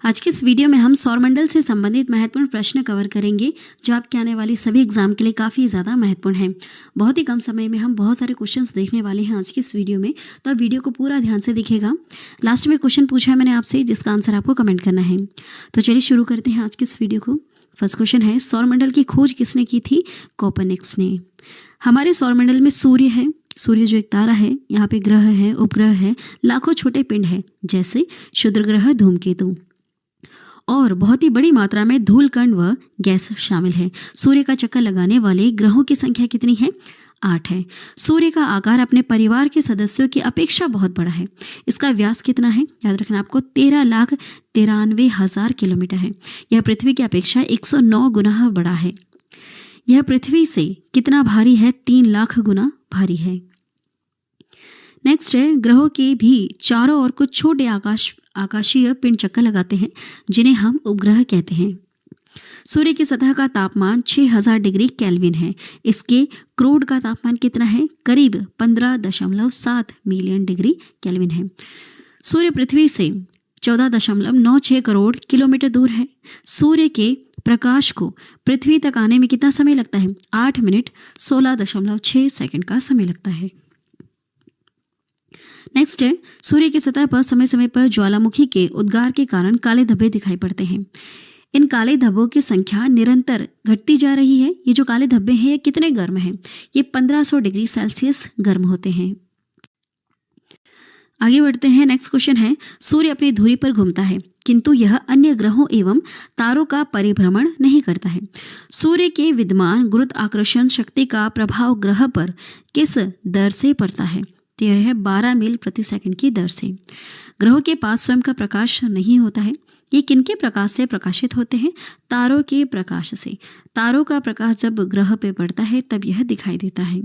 आज के इस वीडियो में हम सौरमंडल से संबंधित महत्वपूर्ण प्रश्न कवर करेंगे जो आपके आने वाली सभी एग्जाम के लिए काफ़ी ज़्यादा महत्वपूर्ण हैं। बहुत ही कम समय में हम बहुत सारे क्वेश्चंस देखने वाले हैं आज की इस वीडियो में, तो आप वीडियो को पूरा ध्यान से देखिएगा। लास्ट में क्वेश्चन पूछा है मैंने आपसे, जिसका आंसर आपको कमेंट करना है। तो चलिए शुरू करते हैं आज की इस वीडियो को। फर्स्ट क्वेश्चन है, सौरमंडल की खोज किसने की थी? कोपरनिकस ने। हमारे सौरमंडल में सूर्य है, सूर्य जो एक तारा है, यहाँ पे ग्रह है, उपग्रह है, लाखों छोटे पिंड हैं जैसे क्षुद्र ग्रह, धूमकेतु, और बहुत ही बड़ी मात्रा में धूल कण व गैस शामिल है। सूर्य का चक्कर लगाने वाले ग्रहों की संख्या कितनी है? 8 है। सूर्य का आकार अपने परिवार के सदस्यों की अपेक्षा बहुत बड़ा है। इसका व्यास कितना है? याद रखना आपको, 13,93,000 किलोमीटर है। यह पृथ्वी की अपेक्षा 109 गुना बड़ा है। यह पृथ्वी से कितना भारी है? 3 लाख गुना भारी है। नेक्स्ट है, ग्रहों के भी चारों ओर कुछ छोटे आकाशीय पिंड चक्कर लगाते हैं जिन्हें हम उपग्रह कहते हैं। सूर्य की सतह का तापमान 6000 डिग्री केल्विन है। इसके क्रोड का तापमान कितना है? करीब 15.7 मिलियन डिग्री केल्विन है। सूर्य पृथ्वी से 14.96 करोड़ किलोमीटर दूर है। सूर्य के प्रकाश को पृथ्वी तक आने में कितना समय लगता है? 8 मिनट 16.6 सेकंड का समय लगता है। नेक्स्ट है, सूर्य की सतह पर समय समय पर ज्वालामुखी के उद्गार के कारण काले धब्बे दिखाई पड़ते हैं। इन काले धब्बों की संख्या निरंतर घटती जा रही है। ये जो काले धब्बे हैं ये कितने गर्म हैं? ये 1500 डिग्री सेल्सियस गर्म होते हैं। आगे बढ़ते हैं। नेक्स्ट क्वेश्चन है, सूर्य अपनी धुरी पर घूमता है किंतु यह अन्य ग्रहों एवं तारों का परिभ्रमण नहीं करता है। सूर्य के विद्यमान गुरुत्वाकर्षण शक्ति का प्रभाव ग्रह पर किस दर से पड़ता है? तो यह है 12 मील प्रति सेकंड की दर से। ग्रहों के पास स्वयं का प्रकाश नहीं होता है। ये किनके प्रकाश से प्रकाशित होते हैं? तारों के प्रकाश से। तारों का प्रकाश जब ग्रह पे पड़ता है तब यह दिखाई देता है।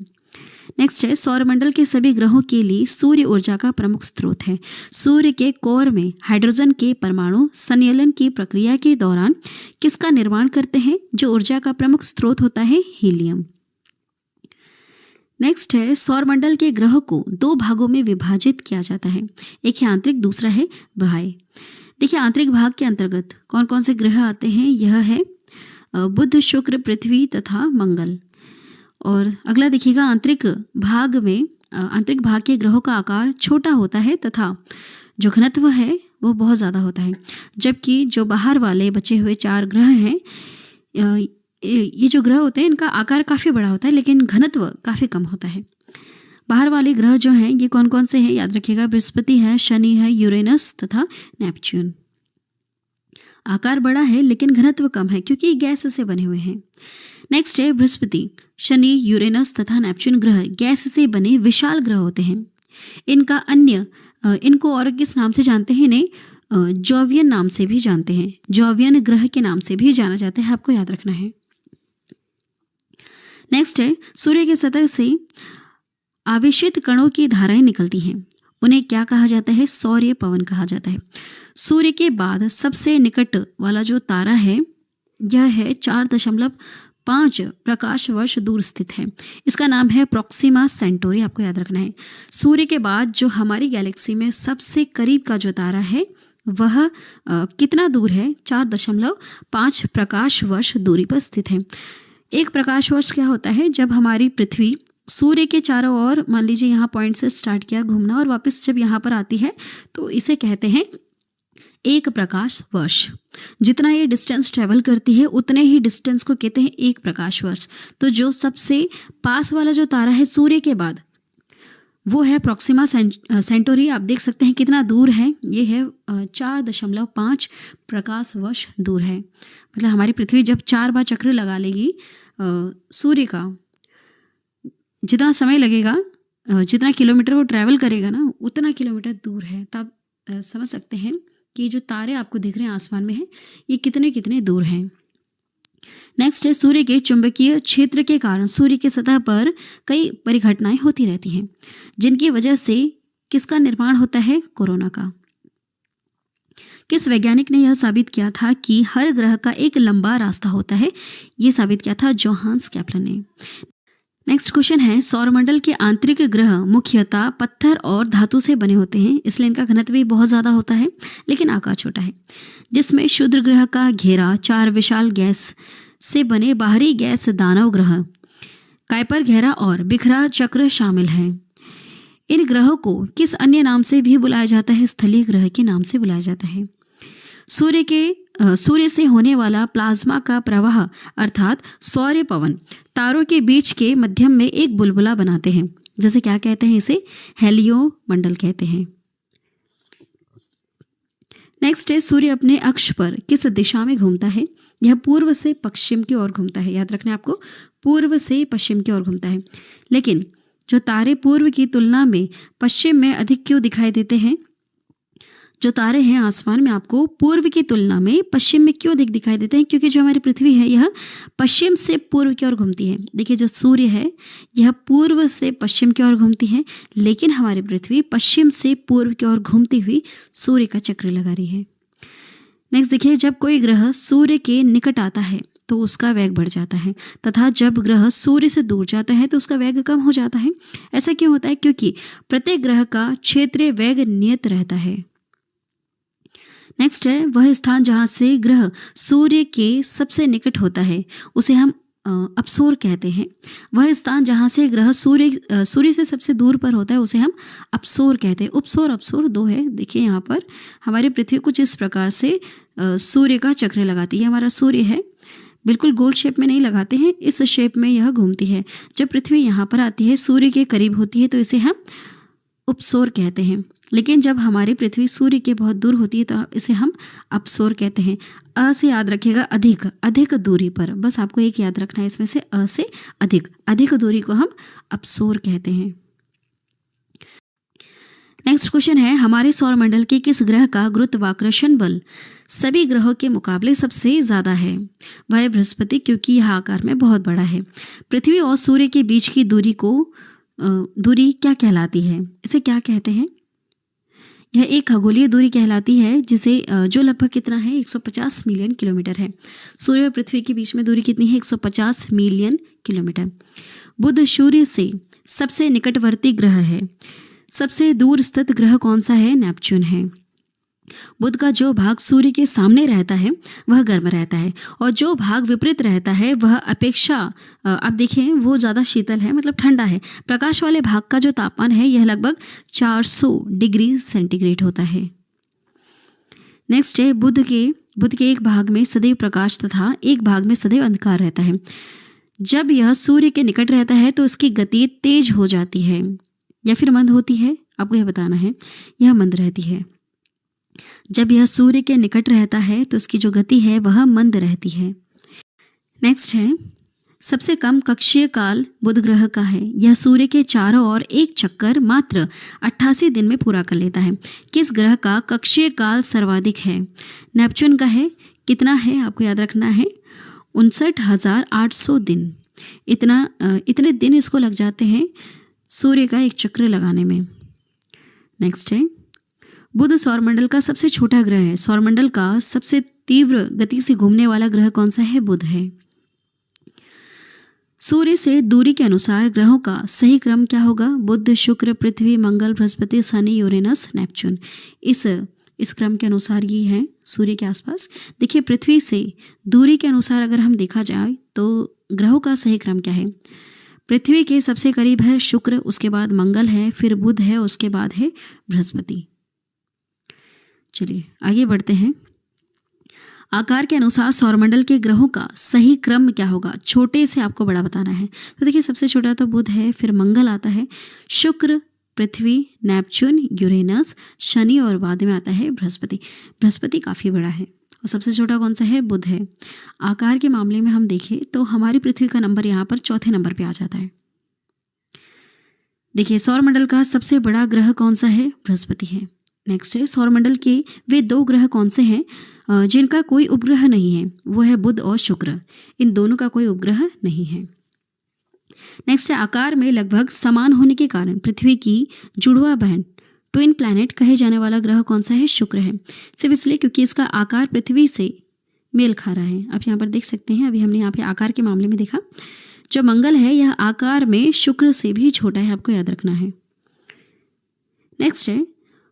नेक्स्ट है, सौरमंडल के सभी ग्रहों के लिए सूर्य ऊर्जा का प्रमुख स्रोत है। सूर्य के कोर में हाइड्रोजन के परमाणु संलयन की प्रक्रिया के दौरान किसका निर्माण करते हैं? जो ऊर्जा का प्रमुख स्रोत होता है, हीलियम। नेक्स्ट है, सौरमंडल के ग्रह को 2 भागों में विभाजित किया जाता है। एक है आंतरिक, दूसरा है बाह्य। देखिए, आंतरिक भाग के अंतर्गत कौन कौन से ग्रह आते हैं? यह है बुध, शुक्र, पृथ्वी तथा मंगल। और अगला देखिएगा, आंतरिक भाग के ग्रहों का आकार छोटा होता है तथा जो घनत्व है वो बहुत ज़्यादा होता है, जबकि जो बाहर वाले बचे हुए 4 ग्रह हैं, ये जो ग्रह होते हैं इनका आकार काफ़ी बड़ा होता है लेकिन घनत्व काफ़ी कम होता है। बाहर वाले ग्रह जो हैं ये कौन कौन से हैं? याद रखिएगा, बृहस्पति है, शनि है, यूरेनस तथा नेपच्यून। आकार बड़ा है लेकिन घनत्व कम है क्योंकि गैस से बने हुए हैं। नेक्स्ट है, बृहस्पति, शनि, यूरेनस तथा नेपच्यून ग्रह गैस से बने विशाल ग्रह होते हैं। इनको और किस नाम से जानते हैं? इन्हें जोवियन नाम से भी जानते हैं। जोवियन ग्रह के नाम से भी जाना जाता है, आपको याद रखना है। नेक्स्ट है, सूर्य की सतह से आवेशित कणों की धाराएं निकलती हैं। उन्हें क्या कहा जाता है? सौर्य पवन कहा जाता है। सूर्य के बाद सबसे निकट वाला जो तारा है यह है 4.5 प्रकाश वर्ष दूर स्थित है। इसका नाम है प्रोक्सिमा सेंटोरी, आपको याद रखना है। सूर्य के बाद जो हमारी गैलेक्सी में सबसे करीब का जो तारा है वह कितना दूर है? 4.5 प्रकाश वर्ष दूरी पर स्थित है। एक प्रकाश वर्ष क्या होता है? जब हमारी पृथ्वी सूर्य के चारों ओर, मान लीजिए यहाँ पॉइंट से स्टार्ट किया घूमना और वापस जब यहाँ पर आती है तो इसे कहते हैं 1 प्रकाश वर्ष। जितना ये डिस्टेंस ट्रेवल करती है उतने ही डिस्टेंस को कहते हैं 1 प्रकाश वर्ष। तो जो सबसे पास वाला जो तारा है सूर्य के बाद वो है प्रोक्सिमा सेंटोरी। आप देख सकते हैं कितना दूर है, ये है 4.5 प्रकाश वर्ष दूर है। मतलब हमारी पृथ्वी जब 4 बार चक्र लगा लेगी सूर्य का, जितना समय लगेगा, जितना किलोमीटर वो ट्रैवल करेगा ना, उतना किलोमीटर दूर है। तब समझ सकते हैं कि जो तारे आपको दिख रहे हैं आसमान में हैं ये कितने कितने दूर हैं। नेक्स्ट है, सूर्य के चुंबकीय क्षेत्र के कारण सूर्य की सतह पर कई परिघटनाएं होती रहती हैं जिनकी वजह से किसका निर्माण होता है? कोरोना का। किस वैज्ञानिक ने यह साबित किया था कि हर ग्रह का एक लंबा रास्ता होता है? ये साबित किया था जोहान्स केपलर ने। नेक्स्ट क्वेश्चन है, सौरमंडल के आंतरिक ग्रह मुख्यतः पत्थर और धातु से बने होते हैं, इसलिए इनका घनत्व भी बहुत ज़्यादा होता है लेकिन आकार छोटा है। जिसमें क्षुद्र ग्रह का घेरा 4 विशाल गैस से बने बाहरी गैस दानव ग्रह, काइपर घेरा और बिखरा चक्र शामिल हैं। इन ग्रहों को किस अन्य नाम से भी बुलाया जाता है? स्थलीय ग्रह के नाम से बुलाया जाता है। सूर्य से होने वाला प्लाज्मा का प्रवाह अर्थात सौर्य पवन तारों के बीच के मध्यम में एक बुलबुला बनाते हैं, जैसे क्या कहते हैं? इसे हेलियोमंडल कहते हैं। नेक्स्ट है, सूर्य अपने अक्ष पर किस दिशा में घूमता है? यह पूर्व से पश्चिम की ओर घूमता है। याद रखना आपको, पूर्व से पश्चिम की ओर घूमता है। लेकिन जो तारे पूर्व की तुलना में पश्चिम में अधिक क्यों दिखाई देते हैं? जो तारे हैं आसमान में आपको पूर्व की तुलना में पश्चिम में क्यों दिखाई देते हैं? क्योंकि जो हमारी पृथ्वी है यह पश्चिम से पूर्व की ओर घूमती है। देखिए, जो सूर्य है यह पूर्व से पश्चिम की ओर घूमती है, लेकिन हमारी पृथ्वी पश्चिम से पूर्व की ओर घूमती हुई सूर्य का चक्र लगा रही है। नेक्स्ट देखिए, जब कोई ग्रह सूर्य के निकट आता है तो उसका वेग बढ़ जाता है, तथा जब ग्रह सूर्य से दूर जाता है तो उसका वेग कम हो जाता है। ऐसा क्यों होता है? क्योंकि प्रत्येक ग्रह का क्षेत्रीय वेग नियत रहता है। नेक्स्ट है, वह स्थान जहाँ से ग्रह सूर्य के सबसे निकट होता है उसे हम अपसोर कहते हैं। वह स्थान जहाँ से ग्रह सूर्य से सबसे दूर पर होता है उसे हम अपसोर कहते हैं। उपसोर अपसोर दो है। देखिए, यहाँ पर हमारी पृथ्वी कुछ इस प्रकार से सूर्य का चक्र लगाती है। हमारा सूर्य है, बिल्कुल गोल शेप में नहीं लगाते हैं, इस शेप में यह घूमती है। जब पृथ्वी यहाँ पर आती है, सूर्य के करीब होती है, तो इसे हम उपसोर कहते हैं। लेकिन जब हमारी पृथ्वी सूर्य के बहुत दूर होती है तो इसे हम अपसोर कहते हैं। अ से याद रखिएगा, अधिक, अधिक दूरी पर, बस आपको एक याद रखना है इसमें से, अ से अधिक, अधिक दूरी को हम अपसोर कहते हैं। नेक्स्ट क्वेश्चन है, हमारे सौरमंडल के किस ग्रह का गुरुत्वाकर्षण बल सभी ग्रहों के मुकाबले सबसे ज़्यादा है? वह है बृहस्पति, क्योंकि यह आकार में बहुत बड़ा है। पृथ्वी और सूर्य के बीच की दूरी क्या कहलाती है? इसे क्या कहते हैं? यह एक खगोलीय दूरी कहलाती है, जिसे जो लगभग कितना है? 150 मिलियन किलोमीटर है। सूर्य और पृथ्वी के बीच में दूरी कितनी है? 150 मिलियन किलोमीटर। बुध सूर्य से सबसे निकटवर्ती ग्रह है। सबसे दूर स्थित ग्रह कौन सा है? नेपच्यून है। बुध का जो भाग सूर्य के सामने रहता है वह गर्म रहता है, और जो भाग विपरीत रहता है वह अपेक्षा आप देखें वो ज़्यादा शीतल है, मतलब ठंडा है। प्रकाश वाले भाग का जो तापमान है यह लगभग 400 डिग्री सेंटीग्रेड होता है। नेक्स्ट है, बुध के एक भाग में सदैव प्रकाश तथा एक भाग में सदैव अंधकार रहता है। जब यह सूर्य के निकट रहता है तो इसकी गति तेज हो जाती है या फिर मंद होती है? आपको यह बताना है। यह मंद रहती है। जब यह सूर्य के निकट रहता है तो इसकी जो गति है वह मंद रहती है। नेक्स्ट है, सबसे कम कक्षीय काल बुध ग्रह का है। यह सूर्य के चारों ओर एक चक्कर मात्र 88 दिन में पूरा कर लेता है। किस ग्रह का कक्षीय काल सर्वाधिक है? नेपच्यून का है। कितना है? आपको याद रखना है, 59,800 दिन। इतने दिन इसको लग जाते हैं सूर्य का एक चक्र लगाने में। नेक्स्ट है, बुध सौरमंडल का सबसे छोटा ग्रह है। सौरमंडल का सबसे तीव्र गति से घूमने वाला ग्रह कौन सा है? बुध है। सूर्य से दूरी के अनुसार ग्रहों का सही क्रम क्या होगा? बुध, शुक्र, पृथ्वी, मंगल, बृहस्पति, शनि, यूरेनस, नेपच्यून। इस क्रम के अनुसार ये है सूर्य के आसपास। देखिए, पृथ्वी से दूरी के अनुसार अगर हम देखा जाए तो ग्रहों का सही क्रम क्या है? पृथ्वी के सबसे करीब है शुक्र, उसके बाद मंगल है, फिर बुध है, उसके बाद है बृहस्पति। चलिए आगे बढ़ते हैं। आकार के अनुसार सौरमंडल के ग्रहों का सही क्रम क्या होगा? छोटे से आपको बड़ा बताना है। तो देखिए, सबसे छोटा तो बुध है, फिर मंगल आता है, शुक्र, पृथ्वी, नेपच्यून, यूरेनस, शनि और बाद में आता है बृहस्पति। बृहस्पति काफ़ी बड़ा है और सबसे छोटा कौन सा है? बुध है। आकार के मामले में हम देखें तो हमारी पृथ्वी का नंबर यहाँ पर चौथे नंबर पे आ जाता है। देखिए, सौरमंडल का सबसे बड़ा ग्रह कौन सा है? बृहस्पति है। नेक्स्ट है, सौरमंडल के वे 2 ग्रह कौन से हैं जिनका कोई उपग्रह नहीं है? वो है बुध और शुक्र। इन दोनों का कोई उपग्रह नहीं है। नेक्स्ट है, आकार में लगभग समान होने के कारण पृथ्वी की जुड़वा बहन ट्विन प्लैनेट कहे जाने वाला ग्रह कौन सा है? शुक्र है। सिर्फ इसलिए क्योंकि इसका आकार पृथ्वी से मेल खा रहा है। आप यहाँ पर देख सकते हैं, अभी हमने यहाँ पे आकार के मामले में देखा। जो मंगल है यह आकार में शुक्र से भी छोटा है, आपको याद रखना है। नेक्स्ट है,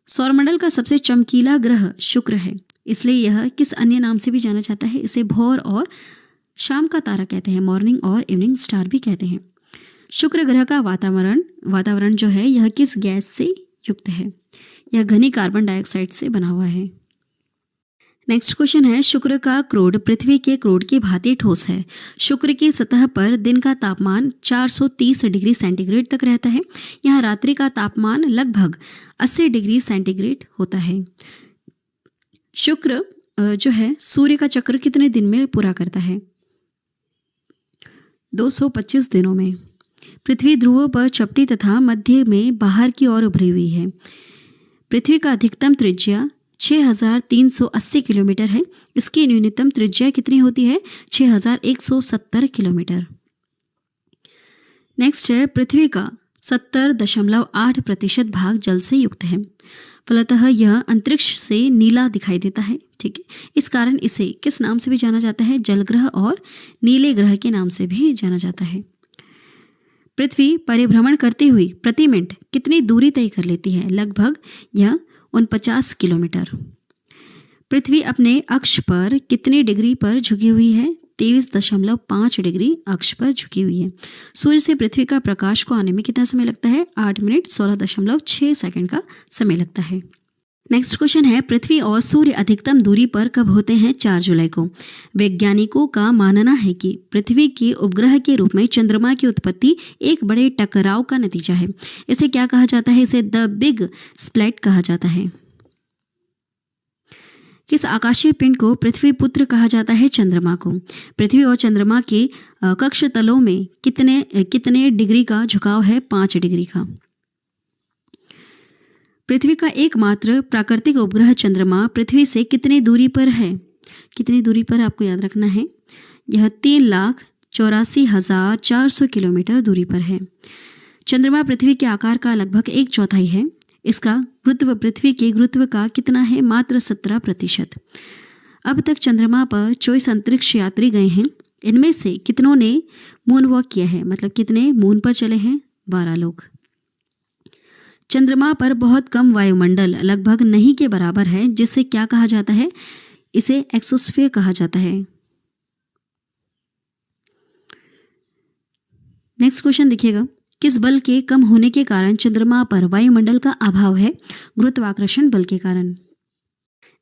सौरमंडल का सबसे चमकीला ग्रह शुक्र है, इसलिए यह किस अन्य नाम से भी जाना जाता है? इसे भोर और शाम का तारा कहते हैं, मॉर्निंग और इवनिंग स्टार भी कहते हैं। शुक्र ग्रह का वातावरण जो है यह किस गैस से युक्त है? यह घनी कार्बन डाइऑक्साइड से बना हुआ है। नेक्स्ट क्वेश्चन है, शुक्र का क्रोड पृथ्वी के क्रोड की भांति ठोस है। शुक्र की सतह पर दिन का तापमान 430 डिग्री सेंटीग्रेड तक रहता है। यहाँ रात्रि का तापमान लगभग 80 डिग्री सेंटीग्रेड होता है। शुक्र जो है सूर्य का चक्र कितने दिन में पूरा करता है? 225 दिनों में। पृथ्वी ध्रुवों पर चपटी तथा मध्य में बाहर की ओर उभरी हुई है। पृथ्वी का अधिकतम त्रिज्या 6380 किलोमीटर है। इसकी न्यूनतम त्रिज्या कितनी होती है? 6170 किलोमीटर। नेक्स्ट है, पृथ्वी का 70.8% भाग जल से युक्त है। फलतः यह अंतरिक्ष से नीला दिखाई देता है। ठीक है, इस कारण इसे किस नाम से भी जाना जाता है? जल ग्रह और नीले ग्रह के नाम से भी जाना जाता है। पृथ्वी परिभ्रमण करती हुई प्रति मिनट कितनी दूरी तय कर लेती है? लगभग यह 49 किलोमीटर। पृथ्वी अपने अक्ष पर कितनी डिग्री पर झुकी हुई है? 23.5 डिग्री अक्ष पर झुकी हुई है। सूर्य से पृथ्वी का प्रकाश को आने में कितना समय लगता है? 8 मिनट 16.6 सेकंड का समय लगता है। नेक्स्ट क्वेश्चन है, पृथ्वी और सूर्य अधिकतम दूरी पर कब होते हैं? 4 जुलाई को। वैज्ञानिकों का मानना है कि पृथ्वी के उपग्रह के रूप में चंद्रमा की उत्पत्ति एक बड़े टकराव का नतीजा है। इसे क्या कहा जाता है? इसे द बिग स्प्लिट कहा जाता है। किस आकाशीय पिंड को पृथ्वी पुत्र कहा जाता है? चंद्रमा को। पृथ्वी और चंद्रमा के कक्ष तलों में कितने डिग्री का झुकाव है? 5 डिग्री का। पृथ्वी का एकमात्र प्राकृतिक उपग्रह चंद्रमा पृथ्वी से कितनी दूरी पर है? कितनी दूरी पर आपको याद रखना है? यह 3,84,400 किलोमीटर दूरी पर है। चंद्रमा पृथ्वी के आकार का लगभग 1/4 है। इसका गुरुत्व पृथ्वी के गुरुत्व का कितना है? मात्र 17%। अब तक चंद्रमा पर 24 अंतरिक्ष यात्री गए हैं। इनमें से कितनों ने मून वॉक किया है? मतलब कितने मून पर चले हैं? 12 लोग। चंद्रमा पर बहुत कम वायुमंडल लगभग नहीं के बराबर है, जिसे क्या कहा जाता है? इसे एक्सोस्फीयर कहा जाता है। नेक्स्ट क्वेश्चन देखिएगा, किस बल के कम होने के कारण चंद्रमा पर वायुमंडल का अभाव है? गुरुत्वाकर्षण बल के कारण।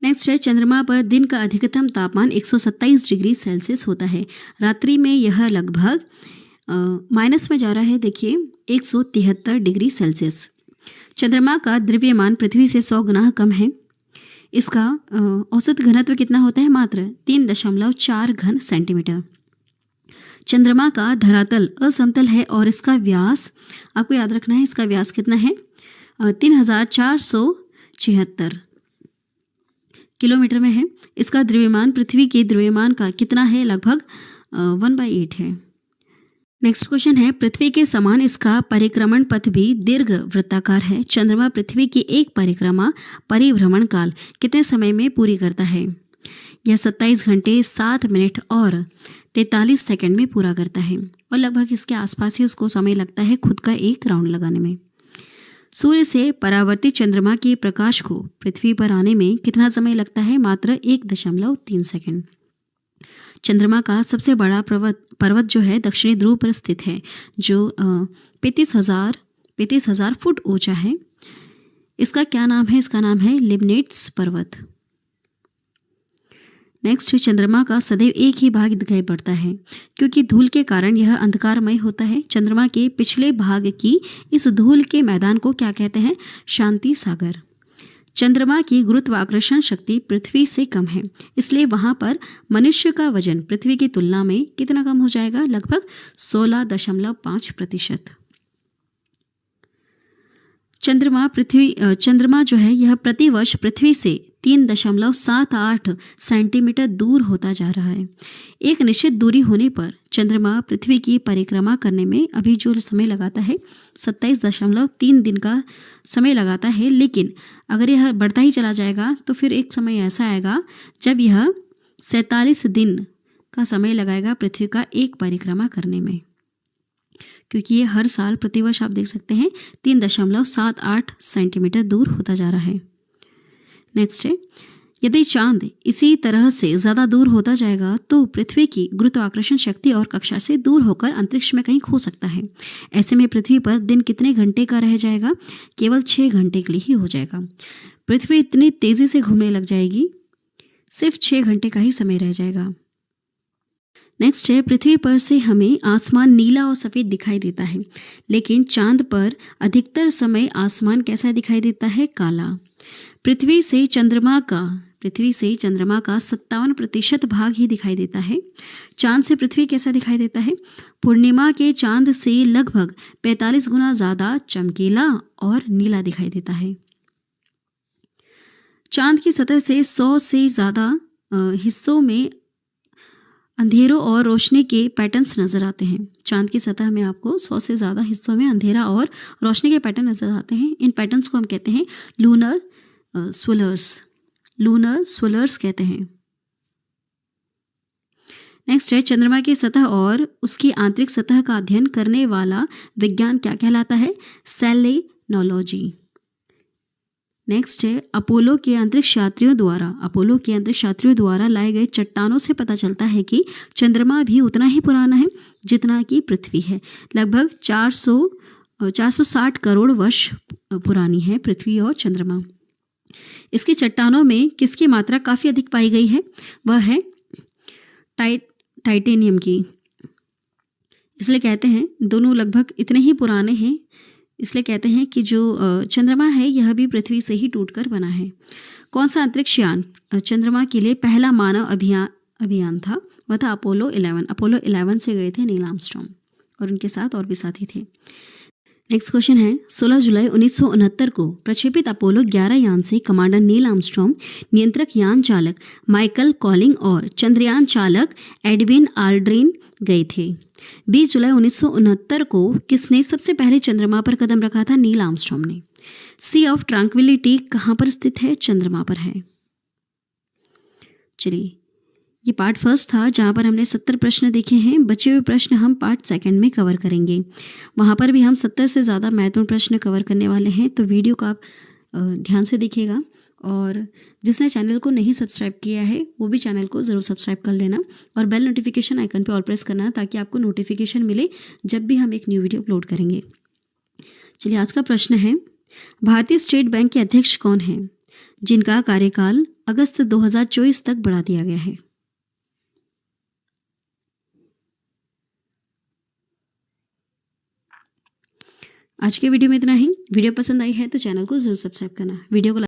नेक्स्ट है, चंद्रमा पर दिन का अधिकतम तापमान 127 डिग्री सेल्सियस होता है। रात्रि में यह लगभग माइनस में जा रहा है, देखिए 173 डिग्री सेल्सियस। चंद्रमा का द्रव्यमान पृथ्वी से 100 गुना कम है। इसका औसत घनत्व कितना होता है? मात्र 3.4 घन सेंटीमीटर। चंद्रमा का धरातल असमतल है और इसका व्यास आपको याद रखना है, इसका व्यास कितना है? 3476 किलोमीटर में है। इसका द्रव्यमान पृथ्वी के द्रव्यमान का कितना है? लगभग 1/8 है। नेक्स्ट क्वेश्चन है, पृथ्वी के समान इसका परिक्रमण पथ भी दीर्घ वृत्ताकार है। चंद्रमा पृथ्वी की एक परिक्रमा परिभ्रमण काल कितने समय में पूरी करता है? यह 27 घंटे 7 मिनट और 43 सेकंड में पूरा करता है और लगभग इसके आसपास ही उसको समय लगता है खुद का एक राउंड लगाने में। सूर्य से परावर्तित चंद्रमा के प्रकाश को पृथ्वी पर आने में कितना समय लगता है? मात्र 1.3 सेकंड। चंद्रमा का सबसे बड़ा पर्वत जो है दक्षिणी ध्रुव पर स्थित है, जो 35,000 फुट ऊंचा है। इसका क्या नाम है? इसका नाम है लिबनेट्स पर्वत। नेक्स्ट, चंद्रमा का सदैव एक ही भाग दिखाई पड़ता है क्योंकि धूल के कारण यह अंधकारमय होता है। चंद्रमा के पिछले भाग की इस धूल के मैदान को क्या कहते हैं? शांति सागर। चंद्रमा की गुरुत्वाकर्षण शक्ति पृथ्वी से कम है, इसलिए वहां पर मनुष्य का वजन पृथ्वी की तुलना में कितना कम हो जाएगा? लगभग 16.5%। चंद्रमा जो है यह प्रतिवर्ष पृथ्वी से 3.78 सेंटीमीटर दूर होता जा रहा है। एक निश्चित दूरी होने पर चंद्रमा पृथ्वी की परिक्रमा करने में अभी जो समय लगाता है 27.3 दिन का समय लगाता है, लेकिन अगर यह बढ़ता ही चला जाएगा तो फिर एक समय ऐसा आएगा जब यह 47 दिन का समय लगाएगा पृथ्वी का एक परिक्रमा करने में। क्योंकि ये हर साल प्रतिवर्ष आप देख सकते हैं 3.78 सेंटीमीटर दूर होता जा रहा है। नेक्स्ट है, यदि चांद इसी तरह से ज़्यादा दूर होता जाएगा तो पृथ्वी की गुरुत्वाकर्षण शक्ति और कक्षा से दूर होकर अंतरिक्ष में कहीं खो सकता है। ऐसे में पृथ्वी पर दिन कितने घंटे का रह जाएगा? केवल 6 घंटे के लिए ही हो जाएगा। पृथ्वी इतनी तेज़ी से घूमने लग जाएगी, सिर्फ 6 घंटे का ही समय रह जाएगा। नेक्स्ट है, पृथ्वी पर से हमें आसमान नीला और सफ़ेद दिखाई देता है, लेकिन चांद पर अधिकतर समय आसमान कैसा दिखाई देता है? काला। पृथ्वी से चंद्रमा का 57% भाग ही दिखाई देता है। चांद से पृथ्वी कैसा दिखाई देता है? पूर्णिमा के चांद से लगभग 45 गुना ज़्यादा चमकीला और नीला दिखाई देता है। चांद की सतह से 100 से ज़्यादा हिस्सों में अंधेरों और रोशनी के पैटर्न्स नज़र आते हैं। चांद की सतह में आपको 100 से ज़्यादा हिस्सों में अंधेरा और रोशनी के पैटर्न नज़र आते हैं। इन पैटर्न्स को हम कहते हैं लूनर स्विलर्स कहते हैं। नेक्स्ट है, चंद्रमा की सतह और उसकी आंतरिक सतह का अध्ययन करने वाला विज्ञान क्या कहलाता है? सेलेनोलॉजी। नेक्स्ट है, अपोलो के अंतरिक्ष यात्रियों द्वारा लाए गए चट्टानों से पता चलता है कि चंद्रमा भी उतना ही पुराना है जितना कि पृथ्वी है। लगभग 460 करोड़ वर्ष पुरानी है पृथ्वी और चंद्रमा। इसकी चट्टानों में किसकी मात्रा काफ़ी अधिक पाई गई है? वह है टाइटेनियम की। इसलिए कहते हैं दोनों लगभग इतने ही पुराने हैं, इसलिए कहते हैं कि जो चंद्रमा है यह भी पृथ्वी से ही टूटकर बना है। कौन सा अंतरिक्ष यान चंद्रमा के लिए पहला मानव अभियान था? वह था अपोलो 11 से गए थे नील आर्मस्ट्रॉन्ग और उनके साथ और भी साथी थे। नेक्स्ट क्वेश्चन है, 16 जुलाई 1969 को प्रक्षेपित अपोलो 11 यान से कमांडर नील आर्मस्ट्रॉन्ग, नियंत्रक यान चालक माइकल कॉलिंग और चंद्रयान चालक एडविन आल्ड्रिन गए थे। 20 जुलाई 1969 को किसने सबसे पहले चंद्रमा पर कदम रखा था? नील आर्मस्ट्रॉन्ग ने। सी ऑफ ट्रैंक्विलिटी कहाँ पर स्थित है? चंद्रमा पर है। चलिए, ये पार्ट फर्स्ट था जहाँ पर हमने 70 प्रश्न देखे हैं। बचे हुए प्रश्न हम पार्ट सेकंड में कवर करेंगे। वहाँ पर भी हम 70 से ज़्यादा महत्वपूर्ण प्रश्न कवर करने वाले हैं, तो वीडियो को आप ध्यान से देखिएगा। और जिसने चैनल को नहीं सब्सक्राइब किया है वो भी चैनल को ज़रूर सब्सक्राइब कर लेना और बेल नोटिफिकेशन आइकन पर ऑल प्रेस करना ताकि आपको नोटिफिकेशन मिले जब भी हम एक न्यू वीडियो अपलोड करेंगे। चलिए, आज का प्रश्न है, भारतीय स्टेट बैंक के अध्यक्ष कौन हैं जिनका कार्यकाल अगस्त 2024 तक बढ़ा दिया गया है? आज के वीडियो में इतना ही। वीडियो पसंद आई है तो चैनल को ज़रूर सब्सक्राइब करना। वीडियो को